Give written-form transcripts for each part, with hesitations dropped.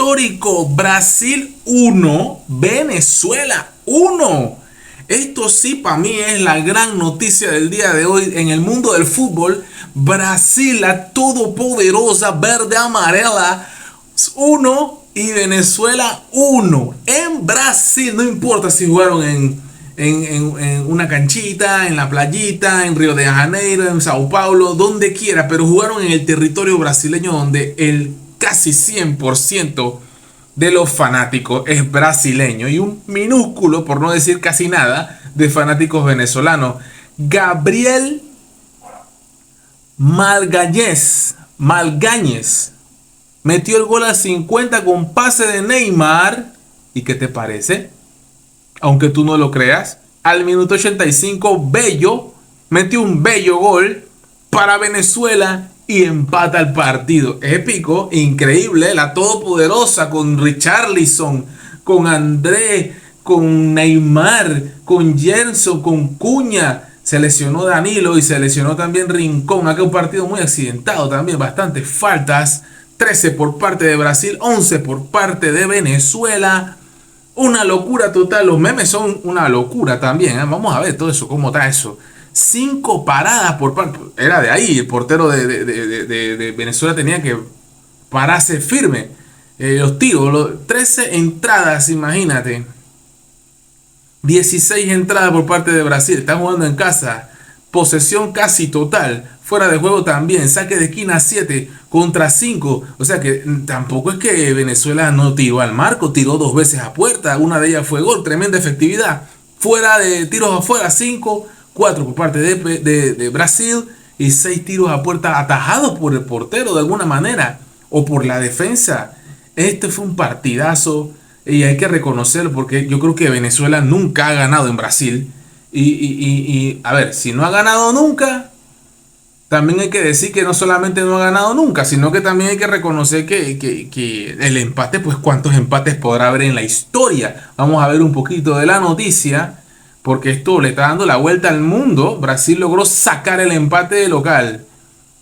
histórico. Brasil 1, Venezuela 1. Esto sí para mí es la gran noticia del día de hoy en el mundo del fútbol. Brasil, la todopoderosa verde amarela 1 y Venezuela 1. En Brasil, no importa si jugaron en una canchita, en la playita, en Río de Janeiro, en Sao Paulo, donde quiera, pero jugaron en el territorio brasileño donde el casi 100% de los fanáticos es brasileño y un minúsculo, por no decir casi nada, de fanáticos venezolanos. Gabriel Magalhães metió el gol al 50 con pase de Neymar. ¿Y qué te parece? Aunque tú no lo creas, al minuto 85 Bello metió un bello gol para Venezuela y empata el partido. Épico, increíble, la todopoderosa con Richarlison, con André, con Neymar, con Jenson, con Cuña. Se lesionó Danilo y se lesionó también Rincón. Acá un partido muy accidentado también, bastantes faltas. 13 por parte de Brasil, 11 por parte de Venezuela. Una locura total, los memes son una locura también, ¿eh? Vamos a ver todo eso, cómo está eso. 5 paradas por parte, era de ahí, el portero de Venezuela tenía que pararse firme. Los tiros, 13 entradas, imagínate. 16 entradas por parte de Brasil, están jugando en casa. Posesión casi total, fuera de juego también, saque de esquina 7 contra 5, o sea que tampoco es que Venezuela no tiró al marco, tiró 2 veces a puerta, una de ellas fue gol, tremenda efectividad, fuera de tiros afuera 5, 4 por parte de Brasil y 6 tiros a puerta atajados por el portero de alguna manera o por la defensa. Este fue un partidazo y hay que reconocerlo porque yo creo que Venezuela nunca ha ganado en Brasil. Y a ver, si no ha ganado nunca, también hay que decir que no solamente no ha ganado nunca, sino que también hay que reconocer que el empate, pues cuántos empates podrá haber en la historia. Vamos a ver un poquito de la noticia, porque esto le está dando la vuelta al mundo. Brasil logró sacar el empate de local.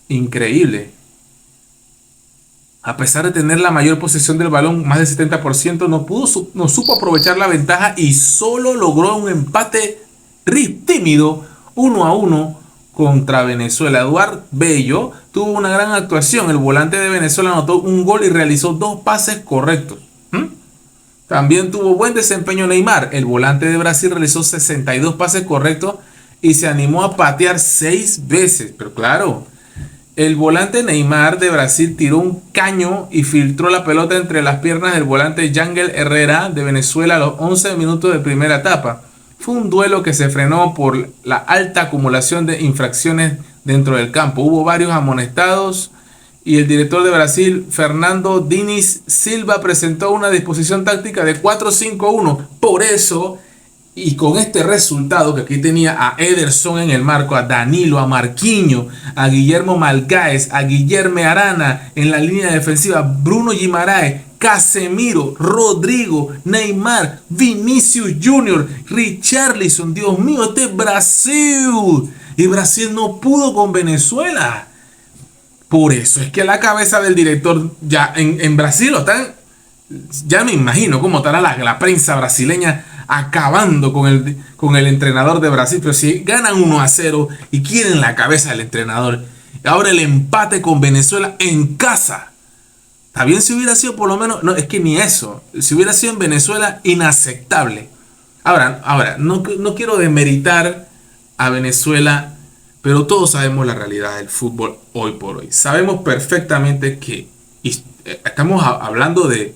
Increíble. A pesar de tener la mayor posesión del balón, más del 70%, no supo aprovechar la ventaja y solo logró un empate tímido 1-1 contra Venezuela. Eduard Bello tuvo una gran actuación. El volante de Venezuela anotó un gol y realizó 2 pases correctos. También tuvo buen desempeño Neymar. El volante de Brasil realizó 62 pases correctos y se animó a patear 6 veces. Pero claro, el volante Neymar de Brasil tiró un caño y filtró la pelota entre las piernas del volante Yangel Herrera de Venezuela a los 11 minutos de primera etapa. Fue un duelo que se frenó por la alta acumulación de infracciones dentro del campo. Hubo varios amonestados y el director de Brasil, Fernando Diniz Silva, presentó una disposición táctica de 4-5-1. Por eso, y con este resultado, que aquí tenía a Ederson en el marco, a Danilo, a Marquinhos, a Guillermo Magalhães, a Guilherme Arana en la línea defensiva, Bruno Guimaraes, Casemiro, Rodrigo, Neymar, Vinicius Junior, Richarlison. Dios mío, este es Brasil. Y Brasil no pudo con Venezuela. Por eso es que la cabeza del director ya en Brasil lo están. Ya me imagino cómo estará la prensa brasileña acabando con el entrenador de Brasil. Pero si ganan 1-0 y quieren la cabeza del entrenador. Ahora el empate con Venezuela en casa. Está bien si hubiera sido por lo menos, no, es que ni eso, si hubiera sido en Venezuela, inaceptable. Ahora no quiero demeritar a Venezuela, pero todos sabemos la realidad del fútbol hoy por hoy. Sabemos perfectamente que estamos hablando de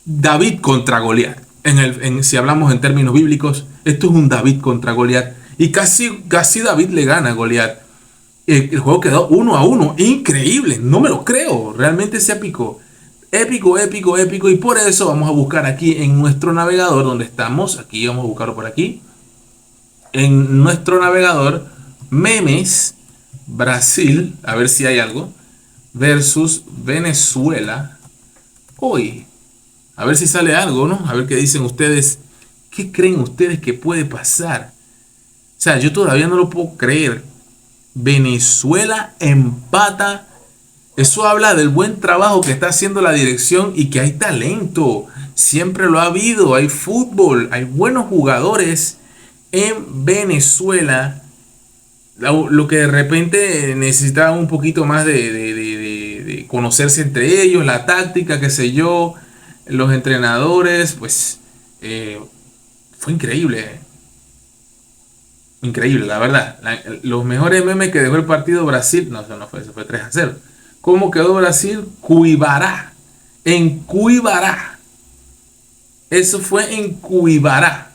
David contra Goliat. Si hablamos en términos bíblicos, esto es un David contra Goliat. Y casi David le gana a Goliat. El juego quedó 1-1. Increíble. No me lo creo. Realmente es épico. Épico. Y por eso vamos a buscar aquí en nuestro navegador donde estamos. Aquí vamos a buscarlo por aquí. En nuestro navegador. Memes. Brasil. A ver si hay algo. Versus Venezuela. Hoy. A ver si sale algo, ¿no? A ver qué dicen ustedes. ¿Qué creen ustedes que puede pasar? O sea, yo todavía no lo puedo creer. Venezuela empata Eso habla del buen trabajo que está haciendo la dirección y que hay talento. Siempre lo ha habido. Hay fútbol, hay buenos jugadores en Venezuela. Lo que de repente necesitaba un poquito más de conocerse entre ellos, la táctica, qué sé yo, los entrenadores, pues fue increíble. Increíble, la verdad. Los mejores memes que dejó el partido Brasil. No, eso no fue, eso fue 3-0. ¿Cómo quedó Brasil? Cuibará. En Cuibará. Eso fue en Cuibará.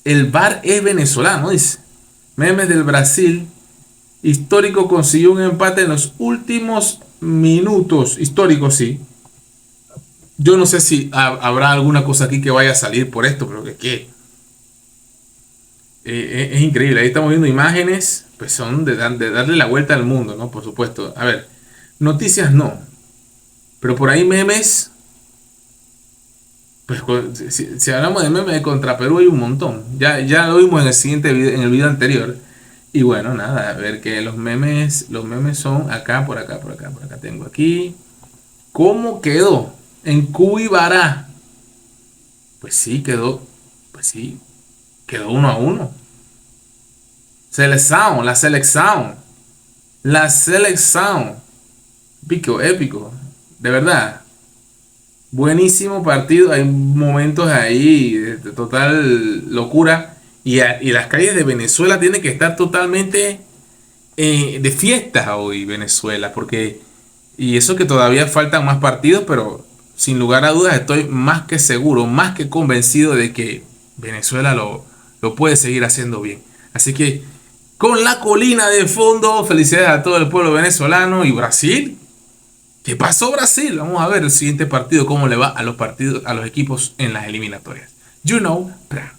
El VAR es venezolano, dice. Memes del Brasil. Histórico consiguió un empate en los últimos minutos. Histórico, sí. Yo no sé si habrá alguna cosa aquí que vaya a salir por esto, pero que qué. Es increíble, ahí estamos viendo imágenes, pues son de darle la vuelta al mundo, ¿no? Por supuesto. A ver, noticias no, pero por ahí memes, pues si hablamos de memes contra Perú hay un montón. Ya lo vimos en el siguiente video, en el video anterior. Y bueno, nada, a ver que los memes son acá, por acá, por acá, por acá. Tengo aquí. ¿Cómo quedó? En Cuibará. Pues sí, pues sí, quedó 1-1. Selección, la selección. La selección. Épico, épico. De verdad. Buenísimo partido. Hay momentos ahí de total locura. Y las calles de Venezuela tienen que estar totalmente de fiesta hoy, Venezuela. Porque, y eso que todavía faltan más partidos, pero sin lugar a dudas estoy más que seguro, más que convencido de que Venezuela lo puede seguir haciendo bien. Así que con la colina de fondo, felicidades a todo el pueblo venezolano y Brasil. ¿Qué pasó Brasil? Vamos a ver el siguiente partido, cómo le va a los partidos, a los equipos en las eliminatorias. You know, pra.